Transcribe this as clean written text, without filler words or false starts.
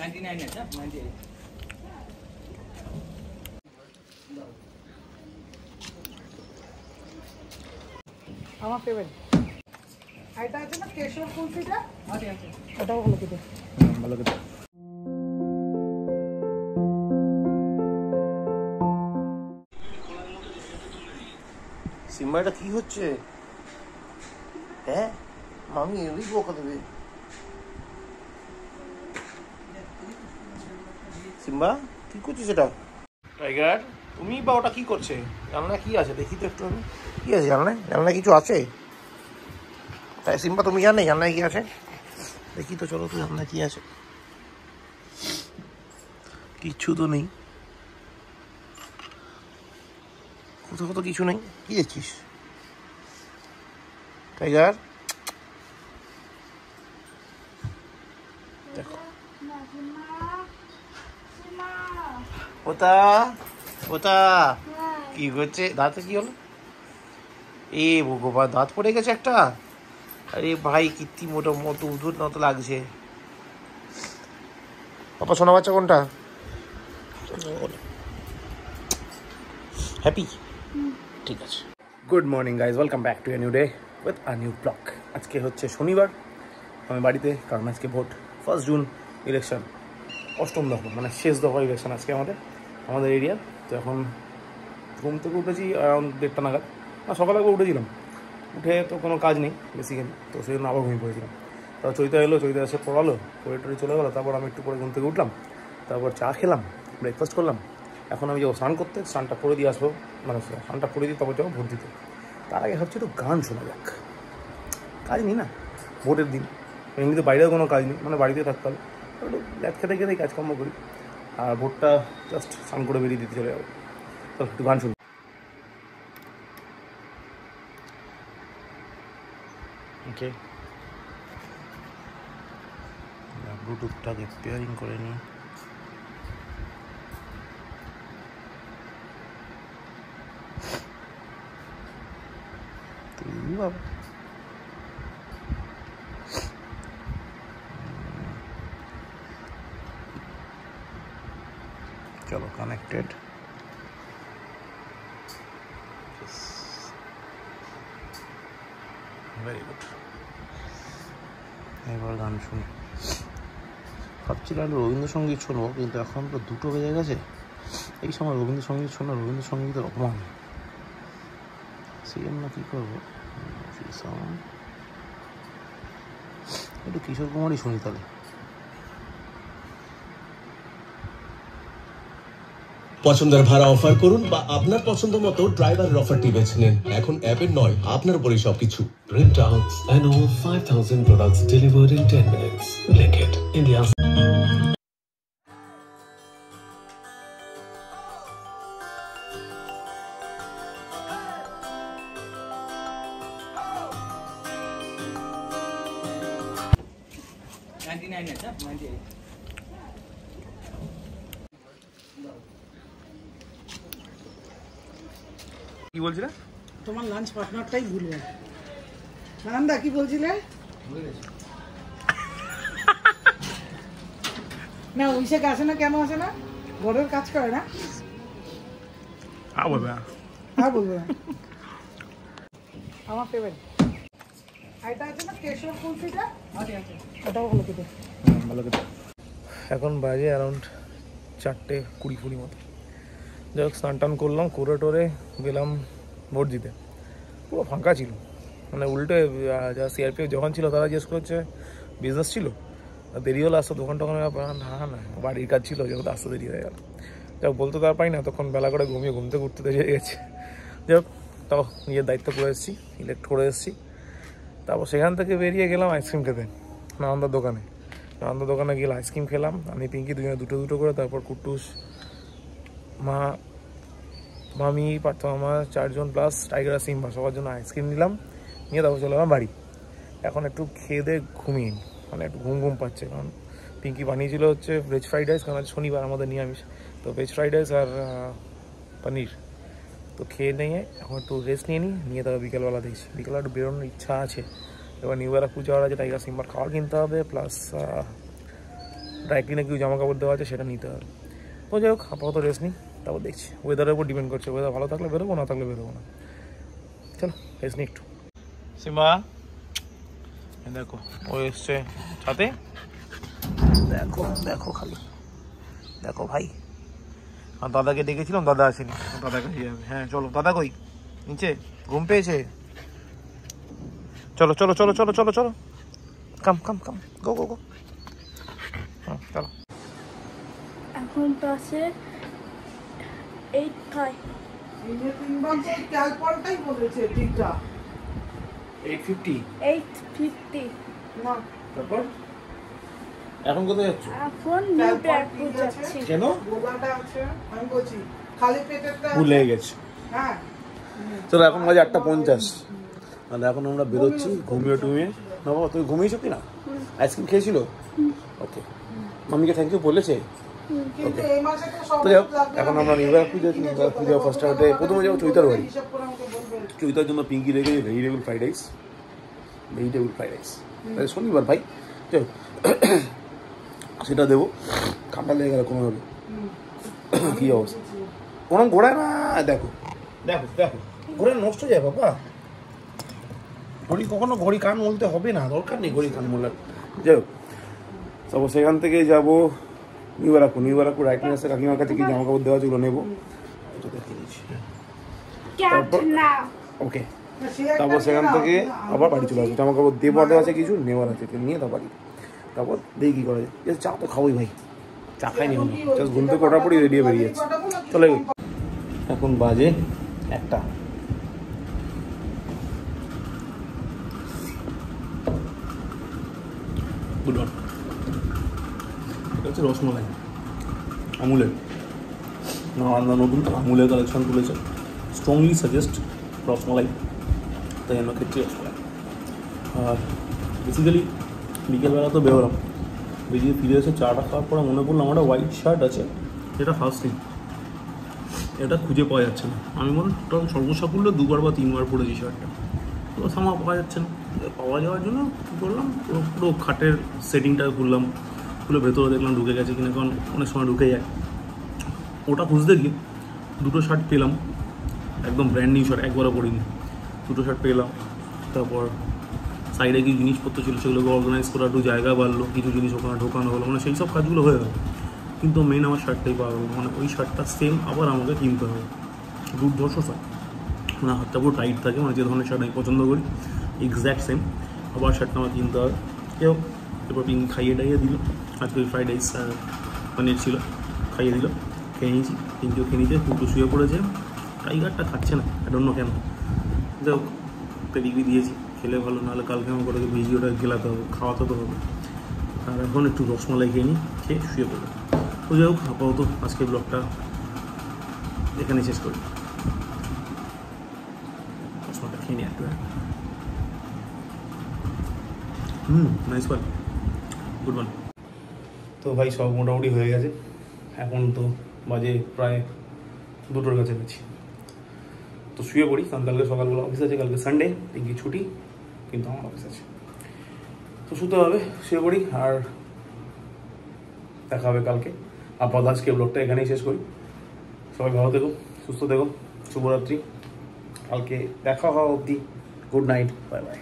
99 আছে 98 আমার ফেভারিট এটা আছে না কেশর কুলফিটা আছে আছে এটাও ভালো খেতে ভালো খেতে সিম্বা এটা কি হচ্ছে? হ্যাঁ মামি এরই বকা দেবে। সিম্বা কি করছিস এটা? টাইগার তুমি বা ওটা কি করছে? জানলায় কি আছে দেখি তো একটু। আমি কি আছে জানলায়? জানলায় কিছু আছে? তাই সিম্বা তুমি জানে জানলায় কি আছে? দেখি তো, চলো তো জানলায় কি আছে। কিচ্ছু তো নেই, কোথাও তো কিছু নেই। কি দেখছিস টাইগার? দেখো ওটা ওটা কি করছে? দাঁতে কি হলো? এ ভগবান, দাঁত পড়ে গেছে একটা। আরে ভাই কীর্তি মোটো মতো উদ্ভুত মতো লাগছে। পাপা সোনা বাচ্চা কোনটা? হ্যাপি? ঠিক আছে। Good morning guys, welcome back to a new day with a new blog. আজকে হচ্ছে শনিবার, আমি বাড়িতে, কারণ আজকে ভোট 1 জুন ইলেকশন, 8ম দফা মানে শেষ দফা ইলেকশন আজকে আমাদের এরিয়ার। তো এখন ঘুম থেকে উঠেছি অ্যারাউন্ড 1:30 নাগাদ। সকালে একবার উঠেছিলাম, উঠে তো কোনো কাজ নেই বেসিক্যালি, তো সেই জন্য আবার ঘুমিয়ে পড়েছিলাম। তারপর চৈতা এলো, চৈতা এসে পড়ালো, পড়ে টড়ে চলে গেলো। তারপর আমি একটু পরে ঘুম থেকে উঠলাম, তারপর চা খেলাম, ব্রেকফাস্ট করলাম। এখন আমি যাবো স্নান করতে, স্নানটা করে দিয়ে আসবো, মানে স্নানটা করে দিয়ে তারপর যাবো ভোট দিতে। তার আগে ভাবছি একটু গান শোনা যাক, কাজ নেই না ভোটের দিন, এমনিতে বাইরেও কোনো কাজ নেই, মানে বাড়িতে থাকতে হবে, একটু ল্যাদ খেতে খেতেই কাজকর্ম করি। আর ভোটটা জাস্ট স্নান করে বেরিয়ে দিতে চলে যাবো। তো একটু গান শুনি। ওকে, ব্লুটুথটাকে পেয়ারিং করে নিই। বাবা চলো, কানেক্টেড। ভেরি গুড, এবার গান শুনি। ভাবছিলাম রবীন্দ্রসঙ্গীত শুনবো, কিন্তু এখন তো 2টো বেজে গেছে। এই সময় রবীন্দ্রসঙ্গীত শোনা, রবীন্দ্রসঙ্গীতের অপমান, সেই জন্য কী করবো, একটু কিশোর কুমারই শুনি তাহলে। পছন্দের ভাড়া অফার করুন বা আপনার পছন্দ মতো ড্রাইভারের অফারটি বেছে নিন। এখন অ্যাপের নয়, আপনার উপরই সবকিছু। Print out and over 5,000 products delivered in 10 minutes. Blinkit, India. কি বলছিলে? তোমার লাঞ্চ পার্টনারটাই ভুলবে। নান্দা কি বলছিলে? না অভিষেক আসে না, কেন আসে না? ঘরের কাজ করে না? বলবে বলবে না। আমার ফেভারিট এটা আছে না কেশর কুলফিটা আছে আছে এটাও ভালো খেতে ভালো খেতে। এখন বাজে অ্যারাউন্ড 4:20 মতো। যাই হোক, স্নান টান করলাম, করে টোরে গেলাম ভোট দিতে। পুরো ফাঁকা ছিল, মানে উল্টে যা সিআরপিএফ যখন ছিল তারা জিজ্ঞেস করছে বিজনেস ছিল, দেরি হলো আসতে, দোকান টোকানের ব্যাপার না, বাড়ির কাজ ছিল, যেহেতু আসতে দেরি হয়ে গেল। যাই বলতে তার পাই না, তখন বেলা করে ঘুমিয়ে ঘুম থেকে উঠতে দেরি হয়ে গেছে। যাই হোক, তাও নিজের দায়িত্ব করে এসেছি, ইলেক্ট করে এসেছি। তারপর সেখান থেকে বেরিয়ে গেলাম আইসক্রিম খেতে নানন্দার দোকানে। নানন্দার দোকানে গেলে আইসক্রিম খেলাম, আমি পিঙ্কি দুজনে দুটো করে। তারপর কুট্টুস, মা, মামি, পার্থ মামা, 4 জন প্লাস টাইগার আর সিম্বা, সবার জন্য আইসক্রিম নিলাম, নিয়ে তারপর চলে এলাম বাড়ি। এখন একটু খেয়ে দিয়ে ঘুমিয়ে নিই, মানে একটু ঘুম পাচ্ছে, কারণ পিঙ্কি বানিয়েছিল হচ্ছে ভেজ ফ্রাইড রাইস, কারণ শনিবার আমাদের নিরামিষ, তো ভেজ ফ্রাইড রাইস আর পনির। তো খেয়ে নিয়ে এখন একটু রেস্ট নিয়ে তারপর বিকেলবেলা দেখছি, বিকেলবেলা একটু বেরোনোর ইচ্ছা আছে। এবার নিউ ইয়ার পুজো আছে, টাইগার সিম্বার খাবার কিনতে হবে, প্লাস ড্রাই ক্লিনে কিছু জামা কাপড় দেওয়া আছে সেটা নিতে হবে। তো যাই হোক, আপাতত রেস্ট নিই, তারপর দেখছি। ওয়েদারের উপর ডিপেন্ড করছে, ওয়েদার ভালো থাকলে বেরোবো, না থাকলে বেরোবো না। চলো রেস্ট নিই একটু। সিম্বা দেখো ও এসছে সাথে, দেখো দেখো খালি দেখো ভাই। আর দাদাকে ডেকেছিলাম, দাদা আসেনি, দাদা কাছে যাবে। হ্যাঁ চলো, দাদা কই? নিচে ঘুম পেয়েছে। চলো চলো চলো চলো চলো চলো, কাম কাম কাম, গো গো গো। চলো। এখন তো আছে 8:05। এই যে 3 বার তো ক্যালকুলেটাই বলেছে ঠিকটা 8:50। 8:50 না তারপর এখন কোথায় যাচ্ছ? এখন নিউ ব্যারাকপুর যাচ্ছি। কেন? গোলাটা আছে আমি বলছি খালি পেটেরটা ভুলে গেছি। হ্যাঁ চলো এখন বাজে 8:50, মানে এখন আমরা বেরোচ্ছি ঘুমিয়ে টুমিয়ে। না বাবা তুমি ঘুমিয়েছো কি না? আইসক্রিম খেয়েছিল? ওকে, মামিকে থ্যাংক ইউ বলেছে। কিন্তু এই মাসে তো সব তো যাই হোক, এখন আমরা নিউ ব্যারাকপুর যাচ্ছি। নিউ ব্যারাকপুর যাওয়া ফার্স্ট আউটে প্রথমে যাবো চৈতার বাড়ি। হিসাব করে আমাকে বলবে। চৈতার জন্য পিঙ্কি রেখেছে vegetable fried rice, vegetable fried rice শনিবার ভাই। যাই হোক, সেটা দেবো। ঠান্ডা লেগে গেল কোনোভাবে। কী অবস্থা, ওরকম ঘোরায় না। দেখো দেখো দেখো, ঘোরে নষ্ট যায় বাবা। ঘড়ি কখনো ঘড়ি কান মলতে হবে না, দরকার নেই ঘড়ি কান মোলার। যাই হোক, তারপর সেখান থেকে যাবো new Barrackpore. New Barrackpore right নিয়ে আসে কাকিমার কাছে কি জামা কাপড় দেওয়া যেগুলো নেবো, এটা দেখিয়ে দিচ্ছি। তারপর ওকে, তারপর সেখান থেকে আবার বাড়ি চলে আসবো। জামা কাপড় দেওয়ার আছে, কিছু নেওয়ার আছে, নিয়ে তার বাড়ি। তারপর দেখি কী করা যায়। চা তো খাবোই ভাই, চা খাইনি এখন, জাস্ট ঘুম থেকে ওঠার পরই রেডি বেরিয়ে যাচ্ছে। চলে গেল। এখন বাজে 1টা। Good morning. এটা হচ্ছে রসমলাই আমুলের, না নতুন আমুলের কালেকশন তুলেছে। স্ট্রংলি সাজেস্ট রসমলাই, তাই আমরা খেয়েছি রসমলাই। আর বেসিক্যালি বিকেলবেলা তো বেরোলাম, বেরিয়ে ফিরে এসে চাটা খাওয়ার পরে মনে পড়লো আমার হোয়াইট শার্ট আছে, যেটা ফার্স্ট থিং, এটা খুঁজে পাওয়া যাচ্ছে না। আমি মনে টোটাল সর্বসাকুল্য 2বার বা 3বার পরেছি শার্টটা, তো সামা পাওয়া যাচ্ছে না। পাওয়া যাওয়ার জন্য কী করলাম, পুরো খাটের সেটিংটা খুললাম, খুলে ভেতরে দেখলাম ঢুকে গেছে কিনা, কারণ অনেক সময় ঢুকে যায়। ওটা খুঁজতে গিয়ে 2টো শার্ট পেলাম, একদম ব্র্যান্ড নিউ শার্ট, একবারও পরিনি। 2টো শার্ট পেলাম। তারপর সাইডে কিছু জিনিসপত্র ছিল, সেগুলোকে অর্গানাইজ করা, একটু জায়গা বাড়লো, কিছু জিনিস ওখানে ঢোকানো হলো, মানে সেই সব কাজগুলো হয়ে গেল। কিন্তু মেন আমার শার্টটাই পাওয়া গেলো, মানে ওই শার্টটা সেম আবার আমাকে কিনতে হবে। দুর্ধর্ষ শার্ট, মানে হাতটা পুরো টাইট থাকে, মানে যে ধরনের শার্ট আমি পছন্দ করি এক্স্যাক্ট সেম, আবার শার্টটা আমার কিনতে হবে। কেউ এরপর পিঙ্কি খাইয়ে টাইয়ে দিল। আজকে ওই ফ্রাইড রাইস আর পনির ছিল, খাইয়ে দিল, খেয়ে নিয়েছি। পিঙ্কিও খেয়ে নিয়েছে, পুটু শুয়ে পড়েছে। টাইগারটা খাচ্ছে না, আই ডোন্ট নো কেন। যাই হোক, পেডিগ্রি দিয়েছি, খেলে ভালো, নাহলে কালকে আমার করে ভিডিওটা গেলাতে হবে, খাওয়াতে তো হবে। আর এখন একটু রসমালাই খেয়ে নিই, খেয়ে শুয়ে পড়বো। তো যাই হোক, আপাতত আজকের ব্লগটা এখানে শেষ করি। রসমালাইটা খেয়ে নিই একটু। Nice one, good one. তো ভাই সব মোটামুটি হয়ে গেছে, এখন তো বাজে প্রায় 2টোর কাছে গেছি। তো শুয়ে পড়ি, কারণ কালকে সকালবেলা অফিস আছে, কালকে সানডে, পিঙ্কি ছুটি, কিন্তু আমার অফিস আছে। তো শুতে হবে, শুয়ে পড়ি, আর দেখা হবে কালকে। আপাতত আজকে ব্লগটা এখানেই শেষ করি। সবাই ভালো থেকো, সুস্থ থেকো, শুভরাত্রি। কালকে দেখা হওয়া অবধি গুড নাইট, বাই বাই।